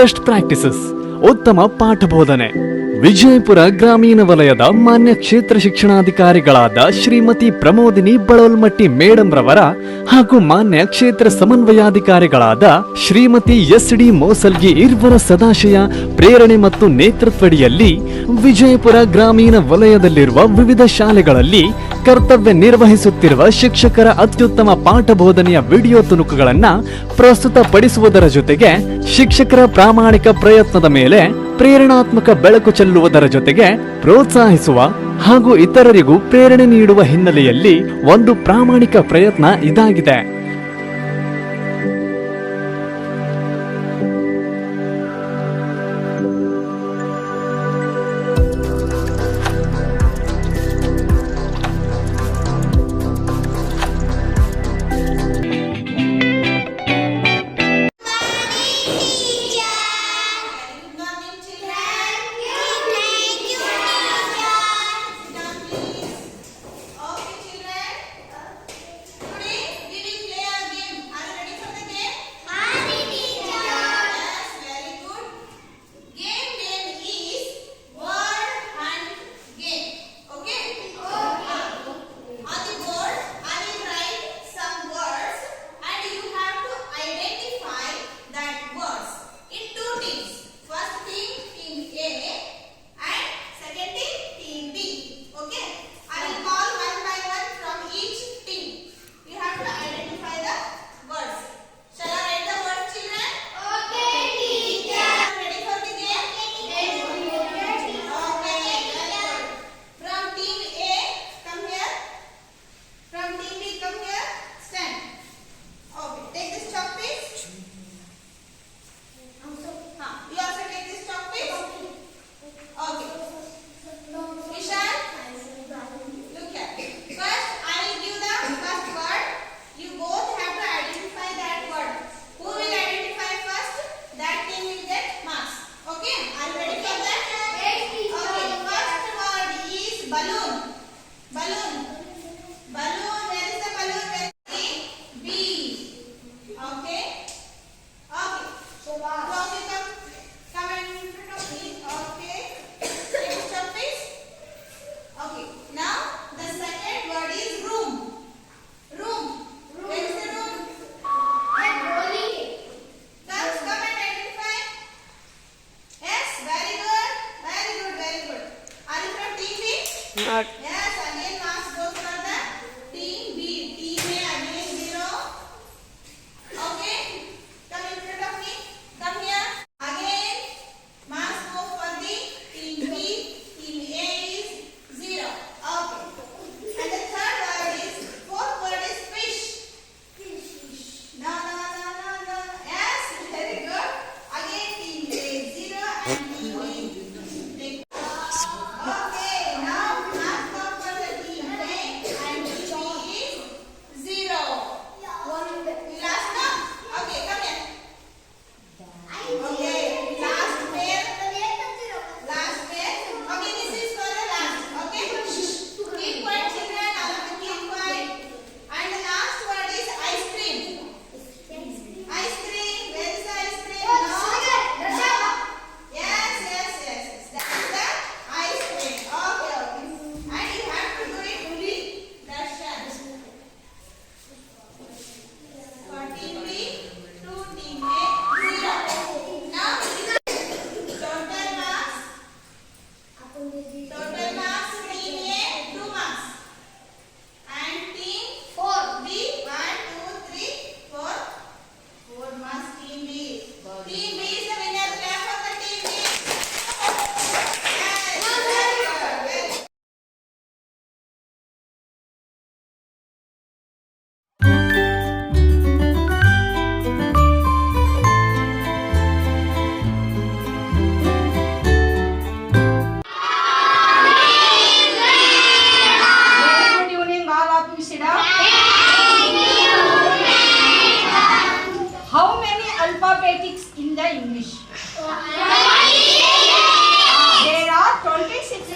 Best practices, ಉತ್ತಮ ಪಾಠ ಬೋಧನೆ. ವಿಜಯಪುರ ಗ್ರಾಮೀಣ ವಲಯದ ಮಾನ್ಯ ಕ್ಷೇತ್ರ ಶಿಕ್ಷಣಾಧಿಕಾರಿಗಳಾದ ಶ್ರೀಮತಿ ಪ್ರಮೋದಿನಿ ಬಳೋಲ್ಮಟ್ಟಿ ಮೇಡಂ ರವರ ಹಾಗೂ ಮಾನ್ಯ ಕ್ಷೇತ್ರ ಸಮನ್ವಯಾಧಿಕಾರಿಗಳಾದ ಶ್ರೀಮತಿ ಎಸ್.ಡಿ. ಮೋಸಲ್ಗಿ ಇರ್ವರ ಸದಾಶಯ ಪ್ರೇರಣೆ ಮತ್ತು ನೇತೃತ್ವಡಿಯಲ್ಲಿ ವಿಜಯಪುರ ಗ್ರಾಮೀಣ ವಲಯದಲ್ಲಿರುವ ವಿವಿಧ ಶಾಲೆಗಳಲ್ಲಿ ಕರ್ತವ್ಯ ನಿರ್ವಹಿಸುತ್ತಿರುವ ಶಿಕ್ಷಕರ ಅತ್ಯುತ್ತಮ ಪಾಠ ಬೋಧನೆಯ ವಿಡಿಯೋ ತುಣುಕುಗಳನ್ನು ಪ್ರಸ್ತುತಪಡಿಸುವುದರ ಜೊತೆಗೆ ಶಿಕ್ಷಕರ ಪ್ರಾಮಾಣಿಕ ಪ್ರಯತ್ನದ ಮೇಲೆ ಪ್ರೇರಣಾತ್ಮಕ ಬೆಳಕು ಚೆಲ್ಲುವುದರ ಜೊತೆಗೆ ಪ್ರೋತ್ಸಾಹಿಸುವ ಹಾಗೂ ಇತರರಿಗೂ ಪ್ರೇರಣೆ ನೀಡುವ ಹಿನ್ನೆಲೆಯಲ್ಲಿ ಒಂದು ಪ್ರಾಮಾಣಿಕ ಪ್ರಯತ್ನ ಇದಾಗಿದೆ.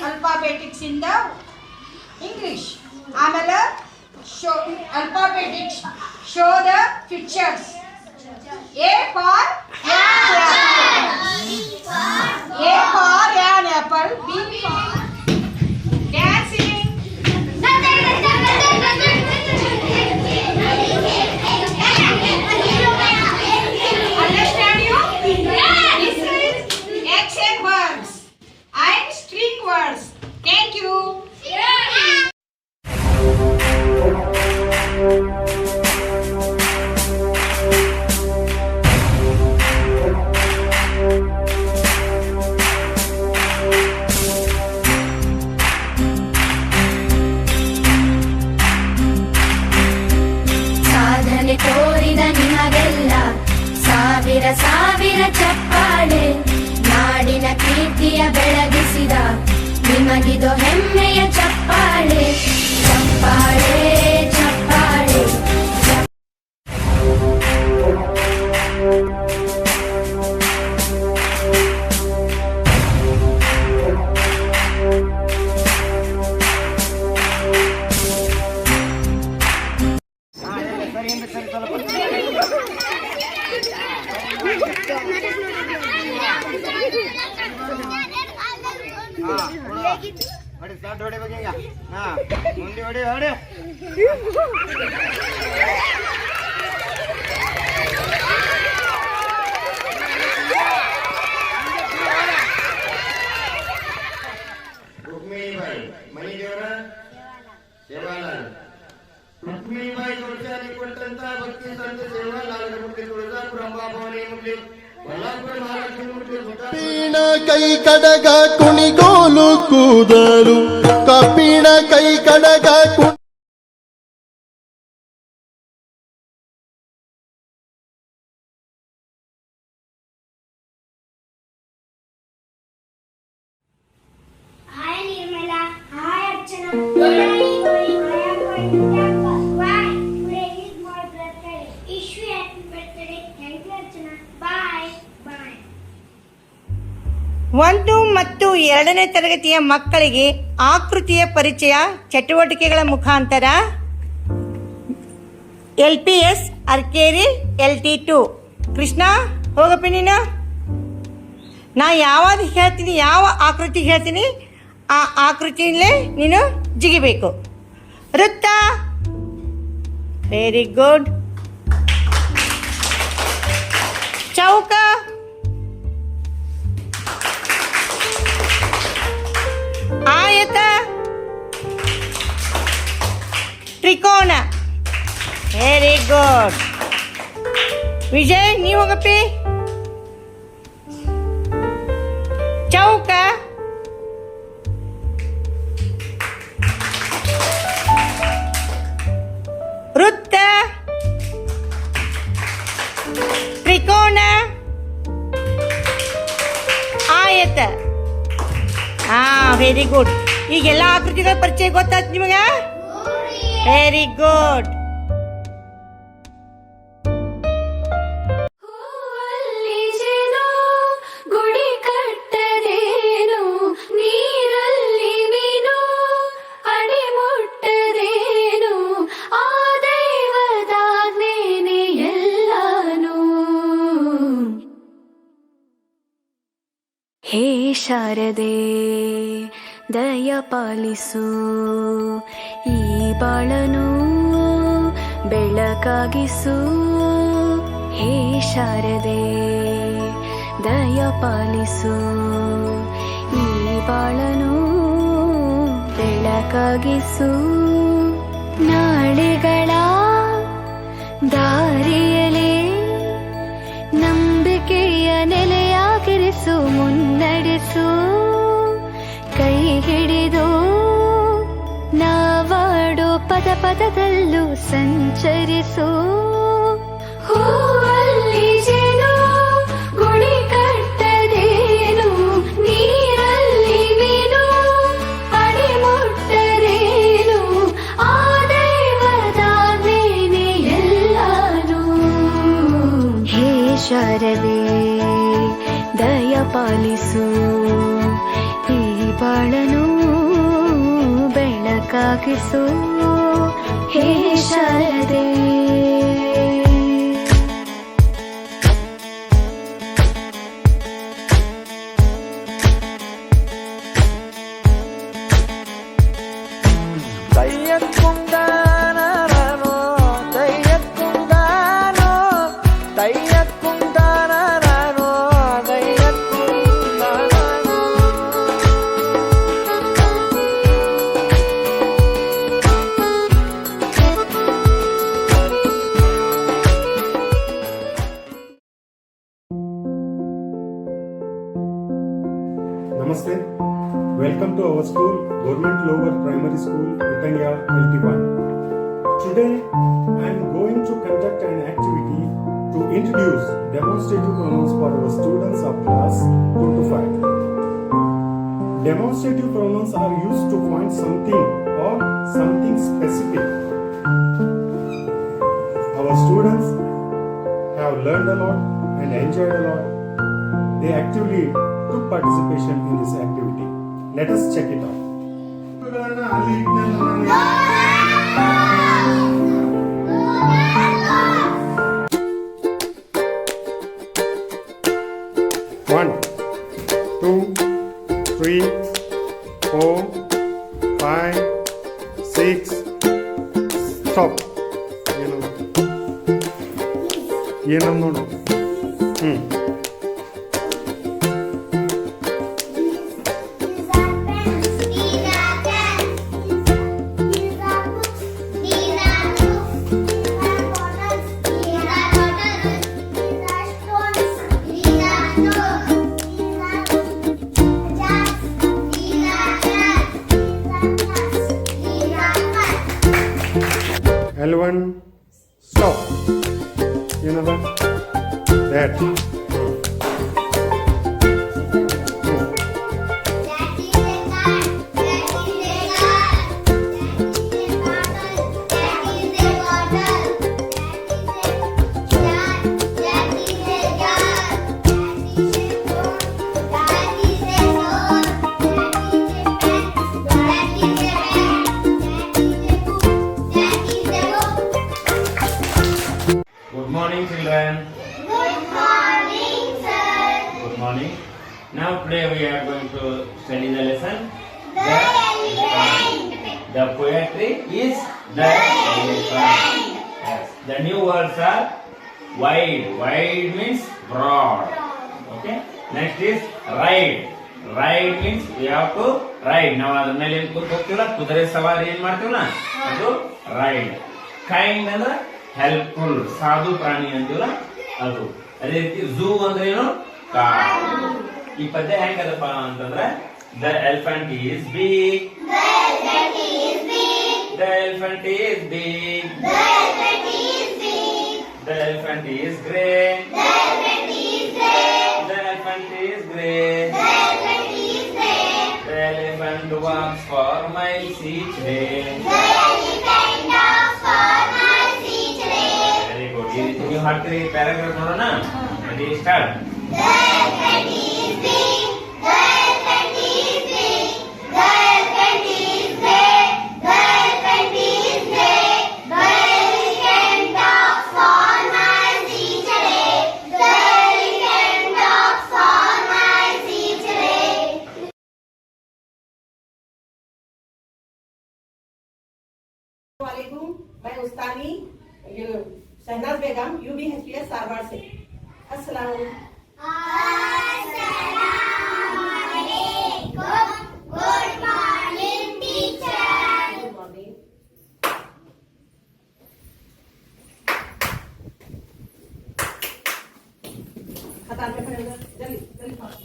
alphabetics in the English. ಆಮೇಲೆ alphabetics show the pictures. A for apple. ಭೂಮಿಯ ಬೆಳಗಿಸಿದ ನಿಮಗಿದು ಹೆಮ್ಮೆಯ ಚಪ್ಪಾಳೆ ಚಪ್ಪಾಳೆ ಚಪ್ಪಾಳೆ. ಹೊಡಿ ಸ್ಟಾರ್ಟ್ ಹೊಡಿ ಬಗ್ಗೆ ಈಗ ಹಾ ಮುಂದೆ ಹೊಡಿ ಹೊಡಿ रुक्मिणीबाई मनी देवರ ಸೇವಾಲಾಲ್ रुक्मिणीबाई जोडಚಾರಿ ಕೊಟ್ಟಂತ ಭಕ್ತಿ ಸಂತ ಸೇವಾಲಾಲ್ ಮುಟ್ಟಿ ತುಳಜಾಪುರ ಅಂಬಾಭವಾನಿ ಮುಟ್ಟಿ ಕೊಲ್ಲಾಪುರ ಮಹಾಲಕ್ಷ್ಮಿ ಮುಟ್ಟಿ ಕಪ್ಪಿಣ ಕೈ ಕಡಗ ಕುಣಿಗೋಲು ಕೂದಲು ಕಪ್ಪಿಣ ಕೈ ಕಡಗ Hi Nirmala. Hi Archana. Good morning. I am going to campus. Why? Today is my birthday. Wish you happy birthday. Thank you Archana. Bye. Bye. 1 ಮತ್ತು 2ನೇ ತರಗತಿಯ ಮಕ್ಕಳಿಗೆ ಆಕೃತಿಯ ಪರಿಚಯ ಚಟುವಟಿಕೆಗಳ ಮುಖಾಂತರ LPS ಅರ್ಕೇರಿ LT2 ಕೃಷ್ಣ ಹೋಗಪ್ಪ ನೀನು. ನಾ ಯಾವಾಗ ಹೇಳ್ತೀನಿ ಯಾವ ಆಕೃತಿ ಹೇಳ್ತೀನಿ ಆ ಆಕೃತಿಯಲ್ಲೇ ನೀನು ಜಿಗಿಬೇಕು. ವೃತ್ತ ವೆರಿ ಗುಡ್. ಚೌಕ ಆಯತ ತ್ರಿಕೋನ ವೆರಿ ಗುಡ್. ವಿಜಯ್ ನೀವು ಹೋಗಪ್ಪಿ. ಚೌಕ ವೃತ್ತ ತ್ರಿಕೋನ ಆಯತ. Very good. ಈಗೆಲ್ಲ ಆಕೃತಿಗಳ ಪರಿಚಯ ಗೊತ್ತಾಯ್ತು ನಿಮಗೆ? Very good. ಹೂವಲ್ಲಿ ಜೇನು ಗುಡಿ ಕಟ್ಟದೇನು ನೀರಲ್ಲಿ ಮೀನು ಅಡಿ ಮುಟ್ಟದೇನು ಆ ದೈವದಾಜ್ಞೆನೇ ಎಲ್ಲಾನು. ಹೇ ಶಾರದೆ ದಯ ಪಾಲಿಸು ಈ ಬಾಳನು ಬೆಳಕಾಗಿಸು. ಹೇ ಶಾರದೆ ದಯ ಪಾಲಿಸು ಈ ಬಾಳನು ಬೆಳಕಾಗಿಸು. ನಾಳೆಗಳ ದಾರಿಯಲೇ ನಂಬಿಕೆಯ ನೆಲೆಯಾಗಿರಿಸು ಮುನ್ನಡೆಸು. ಕೈ ಹಿಡಿದು ನಾವಾಡೋ ಪದ ಪದದಲ್ಲೂ ಸಂಚರಿಸು. ಹೂವಲ್ಲಿ ಜೇನು ಗುಡಿ ಕಟ್ಟದೇನು ನೀರಲ್ಲಿ ಮೀನು ಅಡಿ ಮುಟ್ಟರೇನು ಆ ದೈವದಾಜ್ಞೆನೇ ಎಲ್ಲಾನು. ಹೇ ಶಾರದೆ ದಯ ಪಾಲಿಸು ಈ ಬಾಳನು ಬೆಳಕಾಗಿಸು. ಹೇ ಶಾರದೆ. Namaste. Welcome to our school, Government Lower Primary School, Utanya LT1. Today, I am going to conduct an activity to introduce demonstrative pronouns for our students of class 2 to 5. Demonstrative pronouns are used to point something or something specific. Our students have learned a lot and enjoyed a lot. They actively took participation in this activity. Let us check it out. One, 2, 3, 4, 5, 6. Stop. ಏನೋ ನೋಡು. These are pens. These are pens. These are books. These are books. These are bottles. These are bottles. These are stones. These are stones. These are jars. These are jars. These are cups. These are cups. L1. Stop. You know that? That. That is a car. That is a car. That is a bottle. That is a bottle. That is a jar. That is a jar. That is a stone. That is a pen. That is a pen. That is a book. That is a book. Good morning, children. Good morning, sir. Good morning. Now today we are going to study the lesson. The elephant. The poetry is the elephant. Yes. The new words are wide. Wide means broad. Okay. Next is ride. Ride means we have to ride. ನಾವು ಅದ್ರ ಮೇಲೆ ಏನ್ ಕೂತ್ ಹೋಗ್ತೀವಲ್ಲ, ಕುದುರೆ ಸವಾರಿ ಏನ್ ಮಾಡ್ತೀವಲ್ಲ, ಅದು ರೈಡ್. ಕೈಂಡ್ ಅಂದ್ರೆ ಹೆಲ್ಪ್ಫುಲ್, ಸಾಧು ಪ್ರಾಣಿ ಅಂತೀವಲ್ಲ ಅದು. ಅದೇ ರೀತಿ ಝೂ ಅಂದ್ರೆ ಏನು, ಕಾಡು. ಈ ಪದ್ಯ ಹೆಂಗದಪ್ಪ ಅಂತಂದ್ರೆ the elephant is big, The elephant is big. The elephant is big, The elephant is big. The elephant is grey, The elephant is gray. The elephant is grey, The elephant is gray. The elephant walks for miles each day. The elephant walks for miles each day. Very good. ಈ ರೀತಿ ನೀವು ಹಾಡ್ತೀರಿ. Paragraph ನೋಡೋಣ. Ready, start. The elephant is big. The elephant is big. The elephant is gray. The elephant is gray. The elephant walks for miles each day. The elephant walks for miles each day. वालेकुम, मैं उस्तानी शहनाज बेगम UBHPS सारवाड़ से। अस्सलाम Assalamualaikum. Good morning, teacher. Good morning. कतार में खड़े हो जाओ, जल्दी जल्दी फास्ट।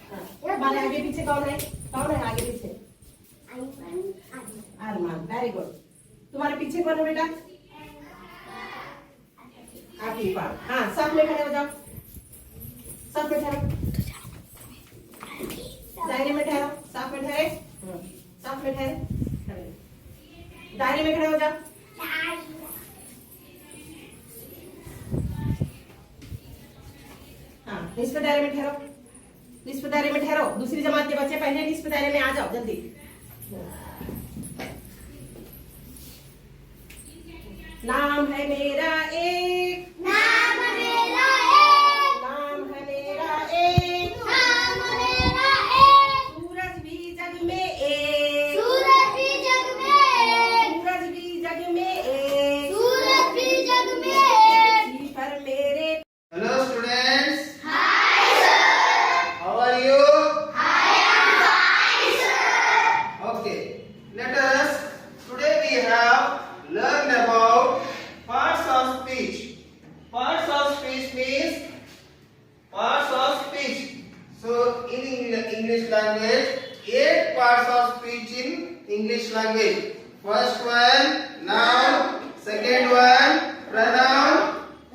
हाँ, हमारे आगे पीछे कौन है? कौन है आगे पीछे? अरमान, वेरी गुड। तुम्हारे पीछे कौन है बेटा? आफीफा। हाँ, सब में खड़े हो जाओ, सब में ठहरो, दायरे में ठहरो, साफ में ठहरे, साफ में ठहरे, खड़े। दायरे में खड़े हो जाओ। हाँ, निस्फ दायरे में ठहरो, निस्फ दायरे में ठहरो। दूसरी जमात के बच्चे पहले निस्फ दायरे में आ जाओ जल्दी। नाम है मेरा एक, नाम मेरा एक, नाम है मेरा एक, नाम मेरा एक, सूरज भी जग में एक, सूरज भी जग में एक, सूरज भी जग में एक, सूरज भी जग में एक। जी पर मेरे। Hello students. Hi sir. How are you? I am fine, sir. Okay. Let us today we have learned about parts of speech. Parts of speech means parts of speech. So in English language, 8 parts of speech in English language. First one noun, second one pronoun,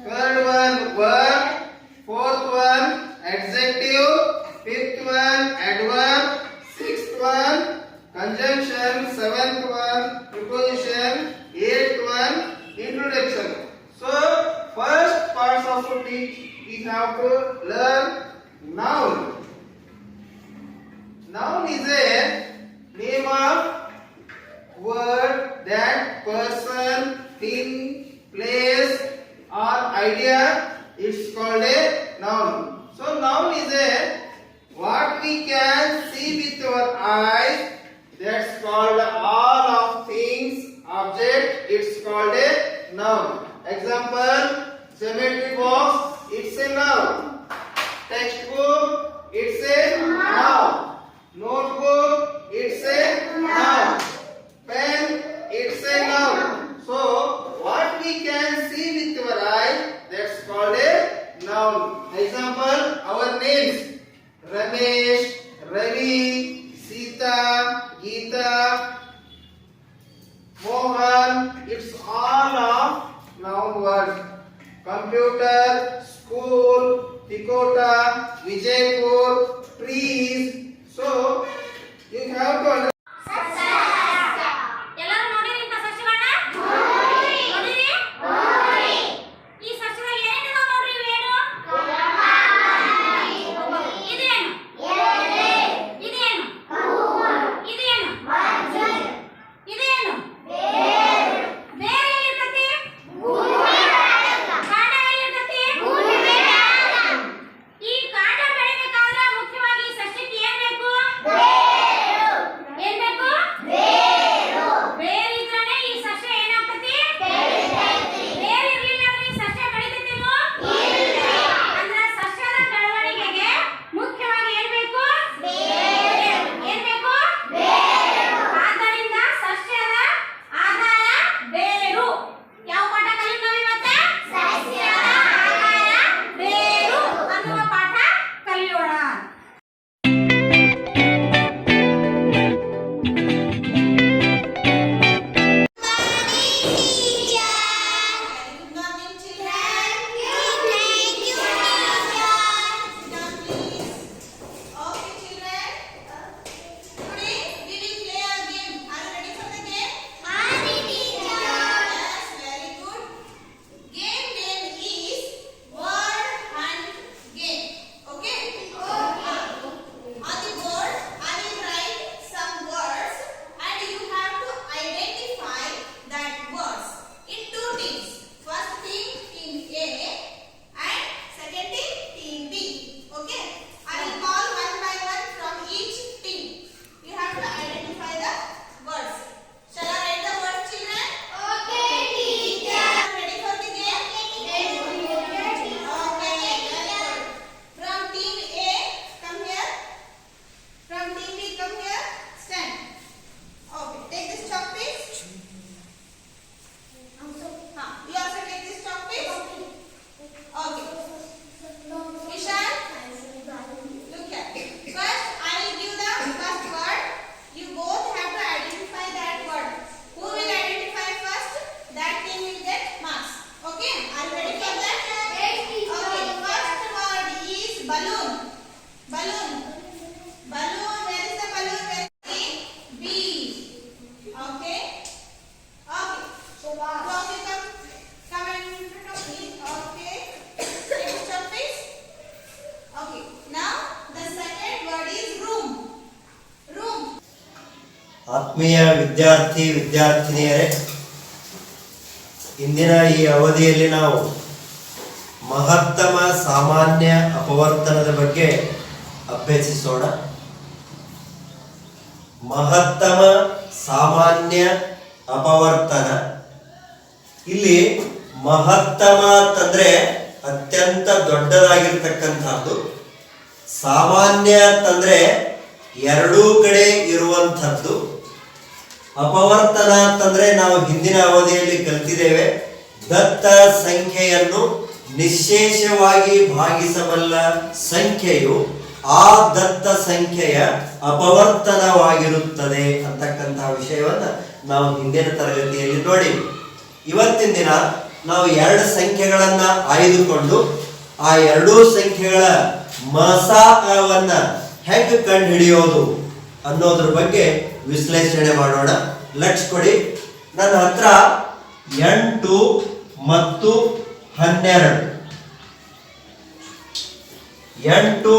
third one verb, fourth one adjective. also teach. We have to learn noun. Noun is a name of word that person, thing, place or idea. It's called a noun. So noun is a what we can see with our eyes. That's called all of things, object. It's called a noun. Example: geometry box. It's a noun. Textbook. It's a noun. Notebook. It's a noun. Pen. It's a noun. So what we can see with our eyes, that's called a noun. Example: our names: Ramesh, Ravi, Sita, Geeta, Mohan. It's all of noun words. Computer, school, Tikota, Vijaypur, trees. So you have to understand. ಎಲ್ಲರೂ ನೋಡಿರಿ ಇಂತ ಸಸ್ಯಗಳನ್ನ ನೋಡಿರಿ ಈ ಸಸ್ಯದಲ್ಲಿ ಏನೇನಿದೆ ನೋಡ್ರಿ ಇವೇನು ಇದೇನು ಇದೇನು ಇದೇನು ಇದೇನು ಬೇರೆ ಎಲ್ಲಿರ್ತತಿ ಕಾಂಡ ಎಲ್ಲಿರ್ತತಿ ಈ ಕಾಂಡ ಬೆಳಿಬೇಕಾದ್ರೆ ಮುಖ್ಯವಾಗಿ ಈ ಸಸ್ಯಕ್ಕೆ ಏನ್ ಬೇಕು ಏನ್ ಬೇಕು ಬೇರೆ ಇದ್ರನೆ ಈ ಸಸ್ಯ ಏನಾಗ್ತತಿ ಬೇರೆ ಇರ್ಲಿಲ್ಲ ಅಂದ್ರೆ ಈ ಸಸ್ಯ ಬೆಳಿತೈತೇನೋ ಅಂದ್ರೆ ಸಸ್ಯದ ಬೆಳವಣಿಗೆಗೆ ಮುಖ್ಯವಾಗಿ ಏನ್ ಬೇಕು ಏನ್ ಬೇಕು ಆದ್ದರಿಂದ ಸಸ್ಯದ ಆಧಾರ ಬೇರು. ಯಾವ ಪಾಠ ಕಲಿತೀವಿ ಮತ್ತೆ ಸಸ್ಯದ ಆಧಾರ ಬೇರು ಅನ್ನುವ ಪಾಠ ಕಲಿಯೋಣ. Good morning, children. Thank you, teacher. Sit down, please. Okay, children. Today we will play a game. Are you ready for the game? Teacher. Yes, very good. Game name is word hunt game. Okay? On the board, I will write some words and you have to identify that words in two teams. First team, team A, and second team, team B. Okay? I will call one by one from each team. You have to identify the words. Shall I write the words, children? Okay, teacher. Ready for the game? Yes, teacher. Okay, very good. From team A, come here. From team B, come here. Stand. Okay, take this chalk piece. You also take this chalk piece. Okay. Ishan, look here. First, I will give the first word. You both have to identify that word. Who will identify first? That team will get marks. Okay? Are you ready for that? Yes, teacher. Okay. First word is balloon. Balloon. Balloon. Where is the balloon? Where is the B? Okay. Okay. So okay, come and in front of me. Okay. Next up, please. Okay. Now the second word is room. Room. ಆತ್ಮೀಯ ವಿದ್ಯಾರ್ಥಿ ವಿದ್ಯಾರ್ಥಿನಿಯರೇ, ಇಂದಿನ ಈ ಅವಧಿಯಲ್ಲಿ ನಾವು ಮಹತ್ತಮ ಸಾಮಾನ್ಯ ಅಪವರ್ತನದ ಬಗ್ಗೆ ಅಭ್ಯಸಿಸೋಣ. ಮಹತ್ತಮ ಸಾಮಾನ್ಯ ಅಪವರ್ತನ. ಇಲ್ಲಿ ಮಹತ್ತಮ ಅಂತಂದ್ರೆ ಅತ್ಯಂತ ದೊಡ್ಡದಾಗಿರ್ತಕ್ಕಂಥದ್ದು, ಸಾಮಾನ್ಯ ಅಂತಂದ್ರೆ ಎರಡೂ ಕಡೆ ಇರುವಂಥದ್ದು, ಅಪವರ್ತನ ಅಂತಂದ್ರೆ ನಾವು ಹಿಂದಿನ ಅವಧಿಯಲ್ಲಿ ಕಲಿತಿದ್ದೇವೆ, ದತ್ತ ಸಂಖ್ಯೆಯನ್ನು ನಿಶ್ಶೇಷವಾಗಿ ಭಾಗಿಸಬಲ್ಲ ಸಂಖ್ಯೆಯು ಆ ದತ್ತ ಸಂಖ್ಯೆಯ ಅಪವರ್ತನವಾಗಿರುತ್ತದೆ ಅಂತಕ್ಕಂತಹ ವಿಷಯವನ್ನ ನಾವು ಹಿಂದಿನ ತರಗತಿಯಲ್ಲಿ ನೋಡಿವಿ. ಇವತ್ತಿನ ದಿನ ನಾವು ಎರಡು ಸಂಖ್ಯೆಗಳನ್ನ ಆಯ್ದುಕೊಂಡು ಆ ಎರಡೂ ಸಂಖ್ಯೆಗಳ ಮಸಾವನ್ನ ಹೆಂಗೆ ಕಂಡು ಹಿಡಿಯೋದು ಅನ್ನೋದ್ರ ಬಗ್ಗೆ ವಿಶ್ಲೇಷಣೆ ಮಾಡೋಣ. ಲಕ್ಷ ಕೊಡಿ. ನನ್ನ ಹತ್ರ 8 ಮತ್ತು 12 8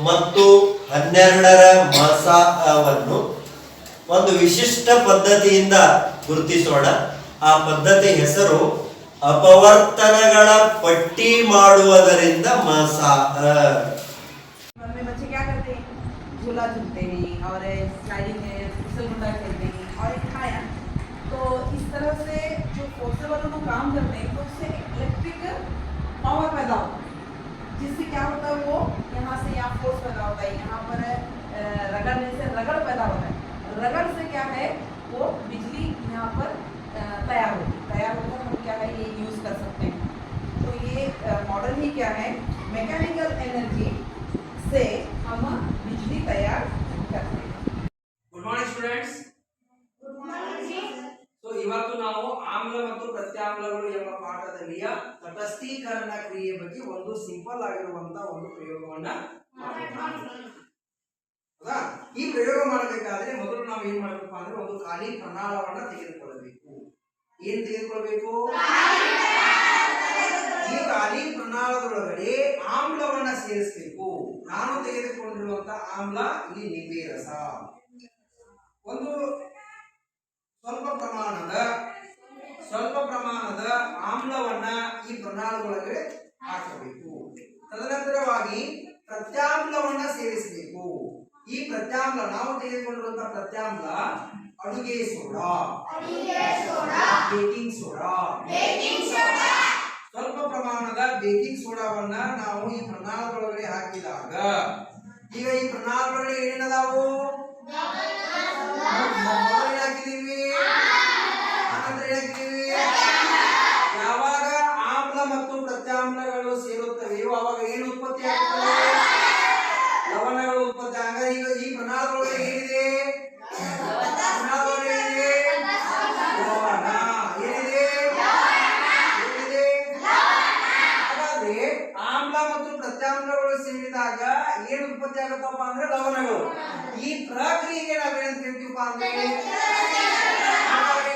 ಮತ್ತು 12ರ ಮಾಸವನ್ನು ಒಂದು ವಿಶಿಷ್ಟ ಪದ್ಧತಿಯಿಂದ ಗುರುತಿಸೋಣ. ಆ ಪದ್ಧತಿ ಹೆಸರು ಅಪವರ್ತನಗಳ ಪಟ್ಟಿ ಮಾಡುವುದರಿಂದ ಮಾಸ. में बच्चे क्या करते हैं, झूला झूलते हैं और स्लाइडिंग है, फिसलगुंडा खेलते हैं और एक खाया. तो इस तरह से जो फोर्सेबल लोग काम करते हैं तो उससे इलेक्ट्रिक पावर पैदा होता है, जिससे क्या होता है वो यहाँ से यहाँ फोर्स पैदा होता है, यहाँ पर रगड़ने से रगड़ पैदा होता है. रगड़ से क्या है वो बिजली यहाँ पर तैयार होकर हम क्या है ये यूज़ कर सकते हैं. तो ये मॉडल ही क्या है, मैकेनिकल एनर्जी से हम बिजली तैयार करते हैं. Good morning students. ಸೊ ಇವತ್ತು ನಾವು ಆಮ್ಲ ಮತ್ತು ಪ್ರತ್ಯಾಮ್ಲಗಳು ಎಂಬ ಪಾಠದಲ್ಲಿಯ ತಟಸ್ಥೀಕರಣ ಕ್ರಿಯೆ ಬಗ್ಗೆ ಒಂದು ಸಿಂಪಲ್ ಆಗಿರುವಂತಹ ಒಂದು ಪ್ರಯೋಗವನ್ನ ಹೌದಾ. ಈ ಪ್ರಯೋಗ ಮಾಡಬೇಕಾದ್ರೆ ಮೊದಲು ನಾವು ಏನ್ ಮಾಡಬೇಕು ಅಂದ್ರೆ ಒಂದು ಖಾಲಿ ಪ್ರಮಾಣವನ್ನ ತೆಗೆದುಕೊಳ್ಳಬೇಕು. ಏನ್ ತೆಗೆದುಕೊಳ್ಬೇಕು? ಈ ಖಾಲಿ ಪ್ರಣಾಳದೊಳಗಡೆ ಆಮ್ಲವನ್ನ ಸೇರಿಸಬೇಕು. ನಾನು ತೆಗೆದುಕೊಂಡಿರುವಂತಹ ಆಮ್ಲ ಇಲ್ಲಿ ನಿಂಬೆ ರಸ. ಒಂದು ಸ್ವಲ್ಪ ಪ್ರಮಾಣದ ಆಮ್ಲವನ್ನ ಈ ಪ್ರಣಾಳದೊಳಗಡೆ ಹಾಕಬೇಕು. ತದನಂತರವಾಗಿ ಪ್ರತ್ಯಾಮ್ಲವನ್ನ ಸೇರಿಸಬೇಕು. ಈ ಪ್ರತ್ಯಾಮ್ಲ ನಾವು ತೆಗೆದುಕೊಂಡಿರುವಂತಹ ಪ್ರತ್ಯಾಮ್ಲ ಅಡುಗೆ ಸೋಡಾ, ಬೇಕಿಂಗ್ ಸೋಡಾ. ಸ್ವಲ್ಪ ಪ್ರಮಾಣದ ಬೇಕಿಂಗ್ ಸೋಡಾವನ್ನ ನಾವು ಈ ಪ್ರಣಾಳದೊಳಗಡೆ ಹಾಕಿದಾಗ ಈಗ ಈ ಪ್ರಣಾಳದೊಳಗಡೆ ಏನೇನದಾವು ಹಾಕಿದೀವಿ, ಯಾವಾಗ ಆಮ್ಲ ಮತ್ತು ಪ್ರತ್ಯಾಮ್ಲಗಳು ಸೇರುತ್ತವೆಯೋ ಅವಾಗ ಏನು ಉತ್ಪತ್ತಿ ಆಗ್ತದೆ? ಲವಣಗಳು ಉತ್ಪತ್ತಿ. ಹಾಗಾದ್ರೆ ಈಗ ಈ ಪ್ರಣಾಳದೊಳಗೆ ಏನಿದೆ? ಪ್ರಣಾಳದೊಳಗೆ ಏನಿದೆ? ಲವಣ. ಏನಿದೆ? ಹಾಗಾದ್ರೆ ಆಮ್ಲ ಮತ್ತು ಪ್ರತ್ಯಾಮ್ಲಗಳು ಸೇರಿದಾಗ ಏನು ಉತ್ಪತ್ತಿ ಆಗುತ್ತಪ್ಪ ಅಂದ್ರೆ ಲವಣಗಳು. ಈ ಪ್ರಕ್ರಿಯೆಗೆ ನಾವೇನು ಕರಿತೀವಪ್ಪ ಅಂದ್ರೆ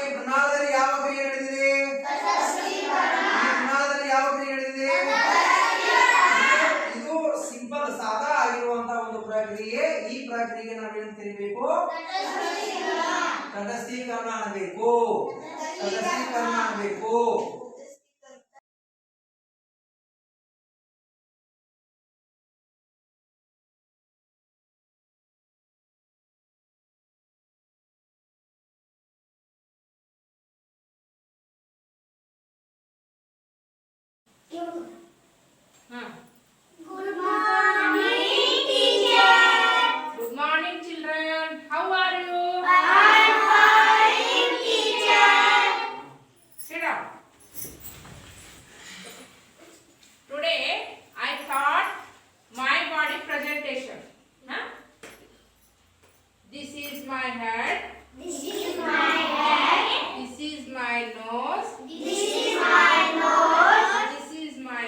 ಈ ಪ್ರಣಾಳದಲ್ಲಿ ಯಾವ ಕ್ರಿಯೆ ನಡೆದಿದೆ? ಇದು ಸಿಂಪಲ್ ಸಾದಾ ಆಗಿರುವಂತಹ ಒಂದು ಪ್ರಕ್ರಿಯೆ. ಈ ಪ್ರಕ್ರಿಯೆಗೆ ನಾವೇನು ಕರಿಬೇಕು? ತಟಸ್ಥೀಕರಣ ಅನ್ನಬೇಕು. Good morning, teacher. Good morning, children. How are you? I'm fine, teacher. Sit down. Today, I taught my body presentation. Huh? This is my head. This is my head. This is my nose. This is my nose. This is my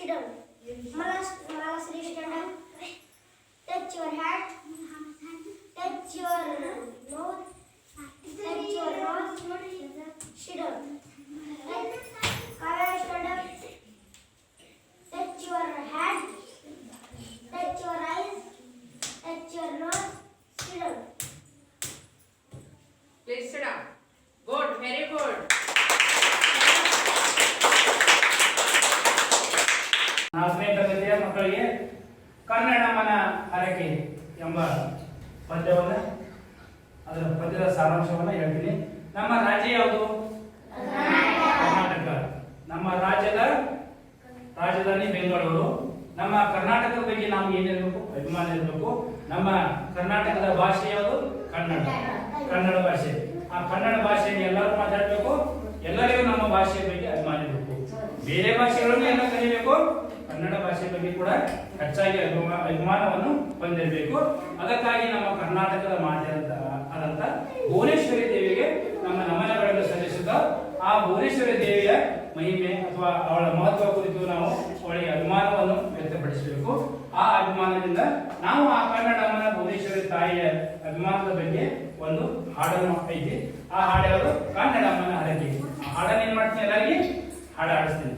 Sit down. Malasri, stand up. Touch your hat. Touch your nose. Touch your nose. Sit down. Kavya, stand up. Touch your hat. Touch your eyes. Touch your nose. Sit down. Please sit down. Good, very good. ನಾಲ್ಕನೇ ತರಗತಿಯ ಮಕ್ಕಳಿಗೆ ಕನ್ನಡ ಮನ ಹರಕೆ ಎಂಬ ಪದ್ಯವನ್ನು ಅದರ ಪದ್ಯದ ಸಾರಾಂಶವನ್ನು ಹೇಳ್ತೀನಿ. ನಮ್ಮ ರಾಜ್ಯ ಯಾವುದು? ಕರ್ನಾಟಕ. ನಮ್ಮ ರಾಜ್ಯದ ರಾಜಧಾನಿ ಬೆಂಗಳೂರು. ನಮ್ಮ ಕರ್ನಾಟಕದ ಬಗ್ಗೆ ನಾವು ಏನಿರಬೇಕು? ಅಭಿಮಾನ ಇರಬೇಕು. ನಮ್ಮ ಕರ್ನಾಟಕದ ಭಾಷೆ ಯಾವುದು? ಕನ್ನಡ ಭಾಷೆ. ಆ ಕನ್ನಡ ಭಾಷೆಯನ್ನು ಎಲ್ಲರೂ ಮಾತಾಡಬೇಕು. ಎಲ್ಲರಿಗೂ ನಮ್ಮ ಭಾಷೆಯ ಬಗ್ಗೆ ಅಭಿಮಾನ ಇರಬೇಕು. ಬೇರೆ ಭಾಷೆಗಳನ್ನು ಎಲ್ಲ ಕಲಿಬೇಕು. ಕನ್ನಡ ಭಾಷೆ ಬಗ್ಗೆ ಕೂಡ ಹೆಚ್ಚಾಗಿ ಅಭಿಮಾನವನ್ನು ಹೊಂದಿರಬೇಕು. ಅದಕ್ಕಾಗಿ ನಮ್ಮ ಕರ್ನಾಟಕದ ಮಾತೆಯಾದಂತ ಭುವನೇಶ್ವರಿ ದೇವಿಗೆ ನಮ್ಮ ನಮನಗಳನ್ನು ಸಲ್ಲಿಸುತ್ತಾ ಆ ಭುವನೇಶ್ವರಿ ದೇವಿಯ ಮಹಿಮೆ ಅಥವಾ ಅವಳ ಮಹತ್ವ ಕುರಿತು ನಾವು ಅವಳಿಗೆ ಅಭಿಮಾನವನ್ನು ವ್ಯಕ್ತಪಡಿಸಬೇಕು. ಆ ಅಭಿಮಾನದಿಂದ ನಾವು ಆ ಕನ್ನಡಮ್ಮನ ಭುವನೇಶ್ವರಿ ತಾಯಿಯ ಅಭಿಮಾನದ ಬಗ್ಗೆ ಒಂದು ಹಾಡನ್ನು ಐತಿ. ಆ ಹಾಡು ಯಾವುದು? ಕನ್ನಡಮ್ಮನ ಹರಕೆ. ಆ ಹಾಡನ್ನು ಏನ್ ಮಾಡ್ತೀನಿ? ಎಲ್ಲರಿಗೆ ಹಾಡು ಹಾಡಿಸ್ತೀನಿ.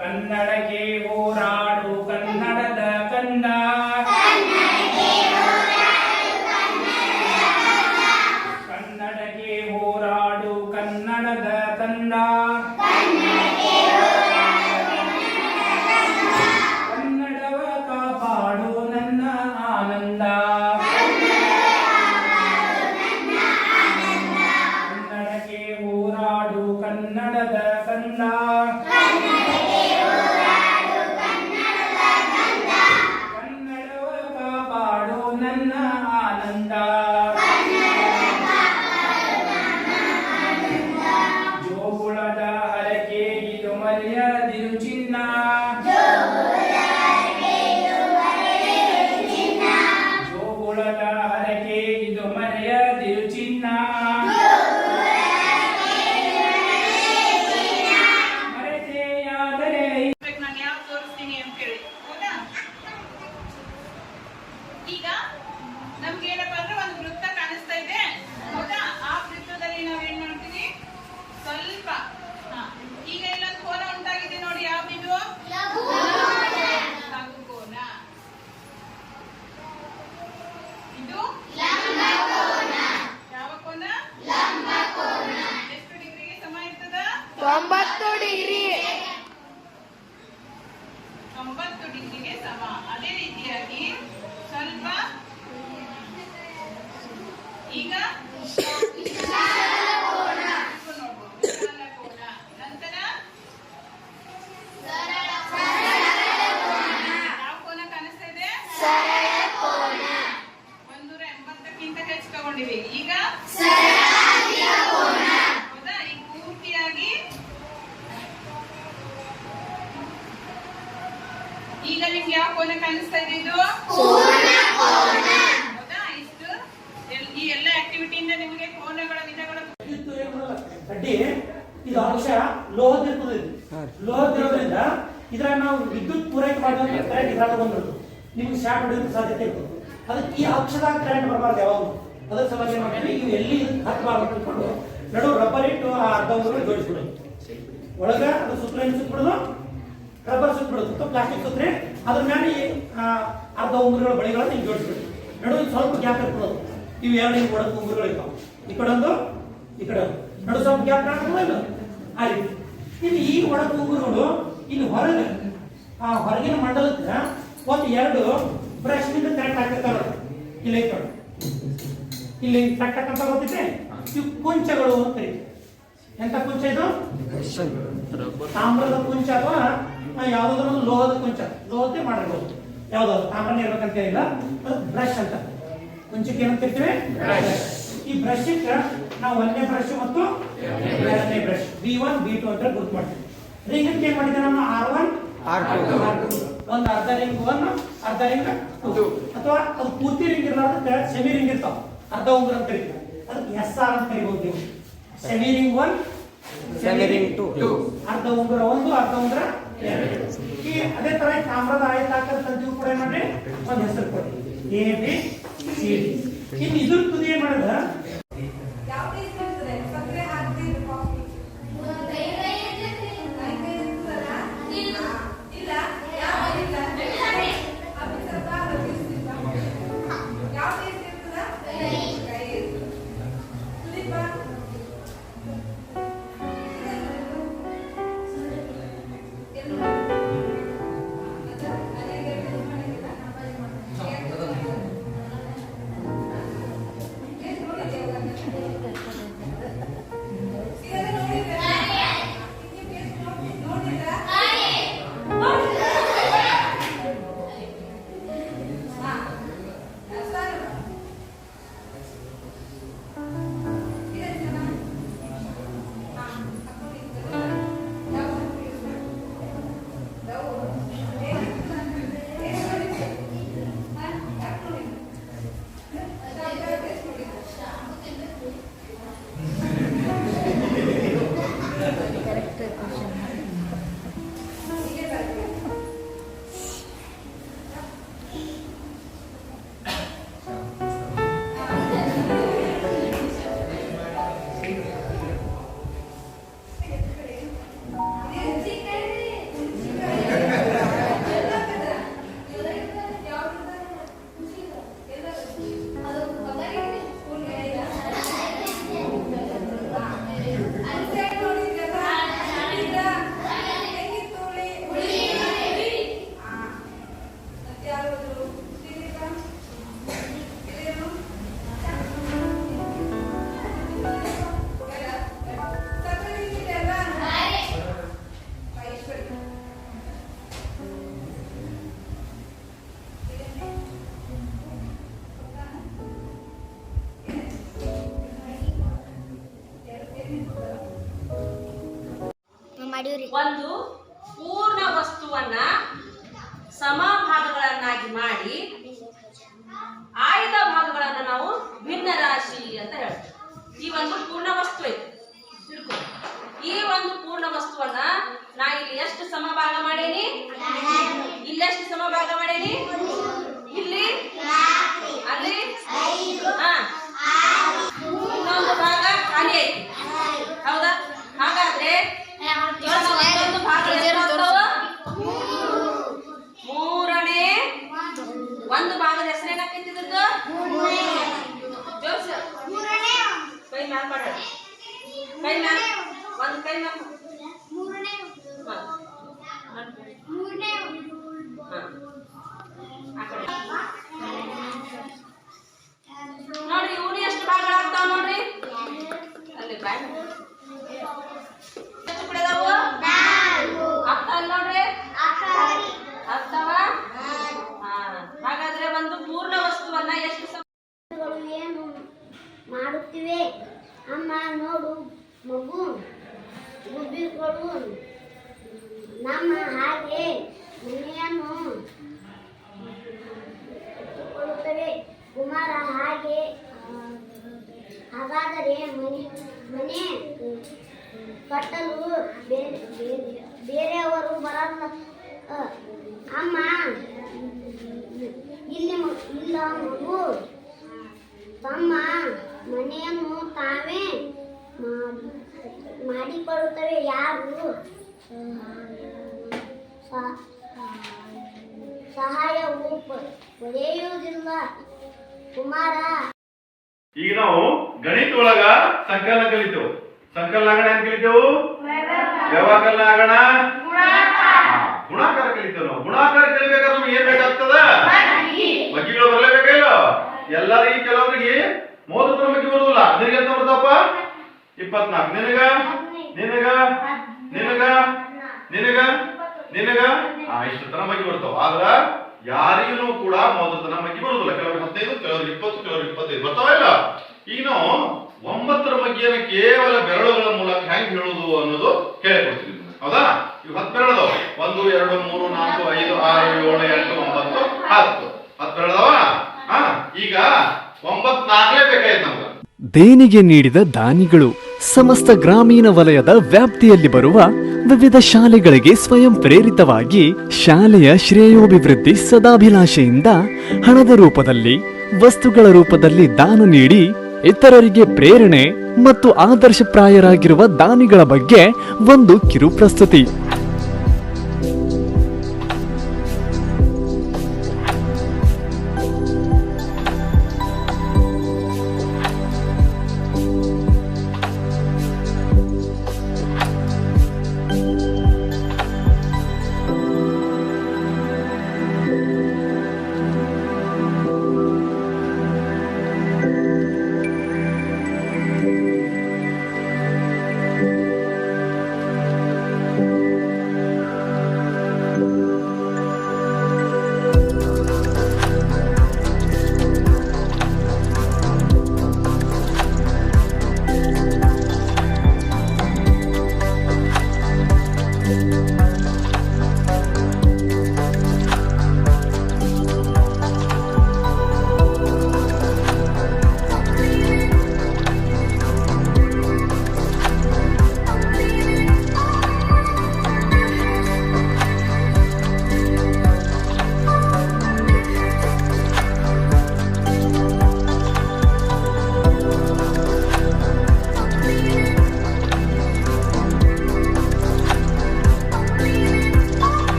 ಕನ್ನಡಕ್ಕೆ ಹೋರಾಡು ಕನ್ನಡದ ಕಂದ, ಕನ್ನಡಕ್ಕೆ ಹೋರಾಡು ಕನ್ನಡದ ಕಂದ, ಕನ್ನಡವ ಕಾಪಾಡು ನನ್ನ ಆನಂದ, ಕನ್ನಡಕ್ಕೆ ಹೋರಾಡು ಕನ್ನಡದ ಕಂದ, ಕನ್ನಡವ ಕಾಪಾಡು ನನ್ನ ಆನಂದ. ಜೋಗುಳದ ಹರಕೆ ಇದು ಮರೆಯದಿರು ಚಿನ್ನ, ಜೋಗುಳದ ಹರಕೆ ಇದು ಮರೆಯದಿರು ಚಿನ್ನ, ಮರೆತೆಯಾದರೆ ನಾನು ಯಾವ್ದು ತೋರಿಸ್ತೀನಿ ಅಂತ ಹೇಳಿ, ಹೌದಾ? ಈಗ ನಮ್ಗೆ ಏನಪ್ಪಾ ಅಂದ್ರೆ ಒಂದು ವೃತ್ತ ಕಾಣಿಸ್ತಾ ಇದೆ, ಹೌದಾ? ಆ ವೃತ್ತದಲ್ಲಿ ನಾವೇನ್ ಮಾಡ್ತೀವಿ? ಸ್ವಲ್ಪ ಈಗ ಇಲ್ಲೊಂದು ಕೋನ ಉಂಟಾಗಿದೆ ನೋಡಿ. ಯಾವ್ದಿದು? ಲಘು ಕೋನ. ಇದು ಯಾವ ಕೋನ? ಎಷ್ಟು ಡಿಗ್ರಿಗೆ ಸಮ ಇರ್ತದ? 90 ಡಿಗ್ರಿಗೆ ಸಮ. ಅದೇ ರೀತಿಯಾಗಿ ಸ್ವಲ್ಪ ಈಗ ನಂತರ ಯಾವ ಕೋನ ಕಾಣಿಸ್ತಾ ಇದೆ? 180ಕ್ಕಿಂತ ಹೆಚ್ಚು ತಗೊಂಡಿವಿ. ಈಗ ಹೌದಾ? ಈಗ ಪೂರ್ತಿಯಾಗಿ ಈಗ ನಿಮ್ಗೆ ಯಾವ ಕೋನ ಕಾಣಿಸ್ತಾ ಇದೆ? ಇದು ಹೌದಾ? ಇಷ್ಟು ಈ ಎಲ್ಲ ಆಕ್ಟಿವಿಟಿಯಿಂದ ನಿಮಗೆ ಕೋನಗಳ ವಿಧಗಳು ಅಡ್ಡಿ ಇದು ಅಂಶ ಲೋಹದಿರ್ತದೆ. ಲೋಹದಿರೋದ್ರಿಂದ ಇದ್ರಾಗ ನಾವು ವಿದ್ಯುತ್ ಪೂರೈಕೆ ಮಾಡುವಂತ ಕರೆಂಟ್ ಇದ್ರಾಗ ಬಂದ್ಬಿಡ್ತು. ನಿಮ್ಗೆ ಶಾಕ್ ಹೊಡೆಯೋಕೆ ಸಾಧ್ಯತೆ ಇರ್ತದೆ. ಅದಕ್ಕೆ ಈ ಅಂಶದಾಗ ಕರೆಂಟ್ ಬರಬಾರ್ದು ಯಾವಾಗ. ಅದರ ಸಲುವಾಗಿ ಏನ್ ಮಾಡ್ತೀವಿ? ಇವು ಎಲ್ಲಿ ಹತ್ತಬಾರ್ದು ತಿಳ್ಕೊಂಡು ನಡು ರಬ್ಬರ್ ಇಟ್ಟು ಆ ಅರ್ಧ ಉಂಗುರ ಜೋಡಿಸ್ಬಿಡೋದು. ಒಳಗ ಅದು ಸುತ್ತಲೂ ಸುತ್ತಬಿಡೋದು, ರಬ್ಬರ್ ಸುತ್ತಬಿಡೋದು, ಅಥವಾ ಪ್ಲಾಸ್ಟಿಕ್ ಸುತ್ತರೆ ಅದ್ರ ಮೇಲೆ ಅರ್ಧ ಉಂಗುರಗಳ ಬಳಿಗಳನ್ನು ಹಿಂಗೆ ಜೋಡಿಸ್ಬಿಡೋದು. ನಡು ಸ್ವಲ್ಪ ಗ್ಯಾಪ್ ಇಟ್ಬಿಡೋದು. ಇವು ಎರಡು ಹಿಂಗೆ ಒಡದ ಉಂಗುರಗಳು ಇರ್ತಾವೆ. ಈ ಕಡೆ ಒಂದು, ಈ ಕಡೆ ಒಂದು, ನಡು ಸ್ವಲ್ಪ ಗ್ಯಾಪ್ ಹಾಕೋದಿಲ್ಲ. ಆ ರೀತಿ ಇಲ್ಲಿ ಈ ಒಡದ ಉಂಗುರಗಳು ಇಲ್ಲಿ ಹೊರಗೆ ಆ ಹೊರಗಿನ ಮಂಡಲಕ್ಕೆ ಒಂದು ಎರಡು ಬ್ರಷ್ ನಿಂದ ಕರೆಕ್ಟ್ ಹಾಕಿರ್ತಾವೆ. ಇಲ್ಲಿ ಇಟ್ಕೊಂಡು ಇಲ್ಲಿ ಟಕ್ ಟಕ್ ಅಂತ ಗೊತ್ತಿದೆ. ಇವು ಕುಂಚಗಳು ಅಂತ ಕರೀತೀವಿ. ಎಂತ ಕುಂಚ ಇದು? ತಾಮ್ರದ ಕುಂಚ ಅಥವಾ ಯಾವ್ದಾದ್ರು ಒಂದು ಲೋಹದ ಕುಂಚ. ಲೋಹತೆ ಮಾಡಿರ್ಬೋದು. ಯಾವ್ದಾದ್ರು ತಾಮ್ರನೇ ಇರ್ಬೇಕಂತ ಇಲ್ಲ. ಅದು ಬ್ರಷ್ ಅಂತ. ಕುಂಚಕ್ಕೆ ಏನಂತ ಕರಿತೀವಿ? ಈ ಬ್ರಷ್ ನಾವು 1ನೇ ಬ್ರಷ್ ಮತ್ತು 2ನೇ ಬ್ರಷ್ B1 B2 ಅಂತ ಗುರುತು ಮಾಡ್ತೀವಿ. ರಿಂಗ್ ಏನ್ ಮಾಡಿದ್ರೆ ನಾವು R1 R2 ಒಂದು ಅರ್ಧ ರಿಂಗ್ 1 ಅರ್ಧ ರಿಂಗ್ 2 ಅಥವಾ ಅದು ಪೂರ್ತಿ ರಿಂಗ್ ಇರಲಾರ್ದಕ್ಕೆ ಸೆಮಿ ರಿಂಗ್ ಇರ್ತಾವ. ಅರ್ಧ ಉಂಗುರ ಅಂತ ಕರಿತೀವಿ. ಅದಕ್ಕೆ SR ಅಂತ ಕರಿಬಹುದು ನೀವು. ಸೆಮಿ ರಿಂಗ್ 1 ಅರ್ಧ ಉಂಗುರ 1, ಅರ್ಧ ಉಂಗುರ 2. ಈ ಅದೇ ತರ ತಾಮ್ರದ ಆಯತಾಕಾರ ತಂತಿಗೂ ಕೂಡ ಏನ್ ಮಾಡ್ರಿ ಒಂದು ಹೆಸರು ಕೊಡಿ, ABCD. ಇನ್ನು ಇದ್ರ ತುದಿ ಏನ್ ಮಾಡಿದ ಯಾವ ಟೇಸ್ಟ್ ಇರ್ತದೆ? ಸಕ್ಕರೆ ಹಾಕ್ತಿದ್ರೆ ಕಾಫಿ ಇಲ್ಲ ಯಾವ ಇಲ್ಲ ಅದು ಸ್ವಲ್ಪ ಯಾವ ಟೇಸ್ಟ್ ಇರ್ತದ? ಕೈ ಸುದೀಪ ಒಂದು ಪೂರ್ಣ ವಸ್ತುವನ್ನ ಸಮಭಾಗಗಳನ್ನಾಗಿ ಮಾಡಿ ಆಯ್ದ ಭಾಗಗಳನ್ನ ನಾವು ಭಿನ್ನ ರಾಶಿ ಅಂತ ಹೇಳ್ತೀವಿ. ಈ ಒಂದು ಪೂರ್ಣ ವಸ್ತು ಐತಿ, ತಿಳ್ಕೊ. ಈ ಒಂದು ಪೂರ್ಣ ವಸ್ತುವನ್ನ ನಾ ಇಲ್ಲಿ ಎಷ್ಟು ಸಮಭಾಗ ಮಾಡೇನಿ, ಇಲ್ಲೆಷ್ಟು ಸಮಭಾಗ ಮಾಡೇನಿ, ಇಲ್ಲಿ ಅಲ್ಲಿ ಇನ್ನೊಂದು ಭಾಗ ಖಾಲಿ ಐತಿ, ಹೌದಾ? ಹಾಗಾದ್ರೆ ಒಂದೊಂದು ಭಾಗ ಮೂರನೇ ಒಂದು ಭಾಗದ ಹೆಸರೇನಾಕೈತಿ ಇದ್ರದ್ದು? ಜೋರ್ಸ ಕೈ ಮ್ಯಾಲ ಮಾಡ, ಕೈ ಮ್ಯಾಲ ಒಂದು ಕೈ ಮ್ಯಾಲ ನೋಡ್ರಿ. ಇವನು ಎಷ್ಟು ಭಾಗಗಳಾಗ್ತಾವ ನೋಡ್ರಿ ಅಲ್ಲಿ ಬಾಯ್ ಎಷ್ಟು ಬಿಡದಾವು? ಆಗ್ತಾವ ನೋಡ್ರಿ, ಆಗ್ತಾವ. ಹಾಗಾದ್ರೆ ಒಂದು ಪೂರ್ಣ ವಸ್ತುವನ್ನ ಎಷ್ಟು ಏನು ಮಾಡುತ್ತಿವೆ ಅಮ್ಮ ನೋಡು ಮಗು, ಗುಬ್ಬಿಗಳು ನಮ್ಮ ಹಾಗೆ ಮನೆಯನ್ನು ಇಟ್ಟುಕೊಳ್ಳುತ್ತವೆ. ಕುಮಾರ ಹಾಗೆ ಹಾಗಾದರೆ ಮನೆ ಕಟ್ಟಲು ಬೇರೆಯವರು ಬರಲ್ಲ ಅಮ್ಮ. ಇಲ್ಲ ಮಗು, ತಮ್ಮ ಮನೆಯನ್ನು ತಾವೇ ಮಾಡಿಕೊಳ್ಳುತ್ತವೆ. ಯಾರು ಸಹಾಯವು ಪಡೆಯುವುದಿಲ್ಲ. ಕುಮಾರ ಈಗ ನಾವು ಗಣಿತ ಒಳಗ ಸಂಕಲನ ಕಲಿತೇವು. ಸಂಕಲನ ಆಗಣ ಏನ್ ಕಲಿತೇವು? ವ್ಯವಕಲನ ಆಗಣ ಗುಣಾಕಾರ ಕಲಿತೇವೆ. ನಾವು ಗುಣಾಕಾರ ಕಲಿಬೇಕಾದ್ರೆ ನಮ್ಗೆ ಏನ್ ಬೇಕಾಗ್ತದ? ಮಗ್ಗಿಗಳು ಬರ್ಲೇಬೇಕಿಲ್ಲ. ಎಲ್ಲರಿಗೆ ಕೆಲವರಿಗೆ ಮೋದತ್ರ ಮಗ್ಗಿ ಬರುದಿಲ್ಲ. ನಿನಗೆ ಎಂತ ಬರ್ತಪ್ಪ? 24. ನಿನಗ ನಿನಗ ನಿನಗ ನಿನಗ ನಿನಗ ಇಷ್ಟು ತರ ಮಗ್ಗಿ ಬರ್ತಾವ. ಆದ್ರ ಯಾರಿಗೂ ಕೂಡ ಮೋದತನ ಮಗ್ಗಿ ಬರುದಿಲ್ಲ. ಕೆಲವರಿಗೆ 15, ಕೆಲವರಿಗೆ 20, ಕೆಲವರಿಗೆ 25 ಬರ್ತಾವ ಇಲ್ಲ. ಈಗ ನಾವು 9ರ ಮಗ್ಗಿಯನ್ನು ಕೇವಲ ಬೆರಳುಗಳ ಮೂಲಕ ಹೆಂಗ್ ಹೇಳುದು ಅನ್ನೋದು ಹೇಳಿಕೊಡ್ತೀವಿ. ಹೌದಾ? ಇವು 10 ಬೆರಳದವ. 1, 2, 3, 4, 5, 6, 7, 8, 9, 10. 10 ಬೆರಳದವ. ಈಗ 9 4 ಬೇಕಾಯ್ತು ನಮ್ಗೆ. ದೇಣಿಗೆ ನೀಡಿದ ದಾನಿಗಳು ಸಮಸ್ತ ಗ್ರಾಮೀಣ ವಲಯದ ವ್ಯಾಪ್ತಿಯಲ್ಲಿ ಬರುವ ವಿವಿಧ ಶಾಲೆಗಳಿಗೆ ಸ್ವಯಂ ಪ್ರೇರಿತವಾಗಿ ಶಾಲೆಯ ಶ್ರೇಯೋಭಿವೃದ್ಧಿ ಸದಾಭಿಲಾಷೆಯಿಂದ ಹಣದ ರೂಪದಲ್ಲಿ, ವಸ್ತುಗಳ ರೂಪದಲ್ಲಿ ದಾನ ನೀಡಿ ಇತರರಿಗೆ ಪ್ರೇರಣೆ ಮತ್ತು ಆದರ್ಶಪ್ರಾಯರಾಗಿರುವ ದಾನಿಗಳ ಬಗ್ಗೆ ಒಂದು ಕಿರು ಪ್ರಸ್ತುತಿ.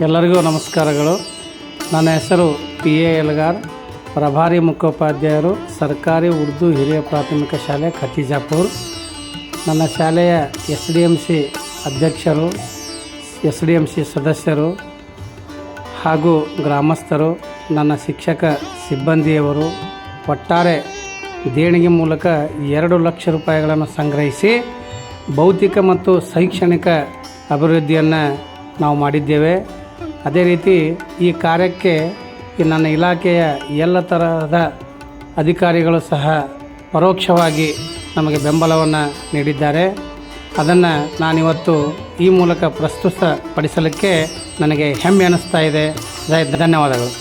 ಎಲ್ಲರಿಗೂ ನಮಸ್ಕಾರಗಳು. ನನ್ನ ಹೆಸರು ಪಿ ಎ ಎಲ್ಗಾರ್, ಪ್ರಭಾರಿ ಮುಖ್ಯೋಪಾಧ್ಯಾಯರು, ಸರ್ಕಾರಿ ಉರ್ದು ಹಿರಿಯ ಪ್ರಾಥಮಿಕ ಶಾಲೆ ಖತೀಜಾಪುರ್. ನನ್ನ ಶಾಲೆಯ SDMC ಅಧ್ಯಕ್ಷರು, SDMC ಸದಸ್ಯರು ಹಾಗೂ ಗ್ರಾಮಸ್ಥರು, ನನ್ನ ಶಿಕ್ಷಕ ಸಿಬ್ಬಂದಿಯವರು ಒಟ್ಟಾರೆ ದೇಣಿಗೆ ಮೂಲಕ 2 ಲಕ್ಷ ರೂಪಾಯಿಗಳನ್ನು ಸಂಗ್ರಹಿಸಿ ಭೌತಿಕ ಮತ್ತು ಶೈಕ್ಷಣಿಕ ಅಭಿವೃದ್ಧಿಯನ್ನು ನಾವು ಮಾಡಿದ್ದೇವೆ. ಅದೇ ರೀತಿ ಈ ಕಾರ್ಯಕ್ಕೆ ನನ್ನ ಇಲಾಖೆಯ ಎಲ್ಲ ತರಹದ ಅಧಿಕಾರಿಗಳು ಸಹ ಪರೋಕ್ಷವಾಗಿ ನಮಗೆ ಬೆಂಬಲವನ್ನು ನೀಡಿದ್ದಾರೆ. ಅದನ್ನು ನಾನಿವತ್ತು ಈ ಮೂಲಕ ಪ್ರಸ್ತುತಪಡಿಸಲಿಕ್ಕೆ ನನಗೆ ಹೆಮ್ಮೆ ಅನ್ನಿಸ್ತಾ ಇದೆ. ಧನ್ಯವಾದಗಳು.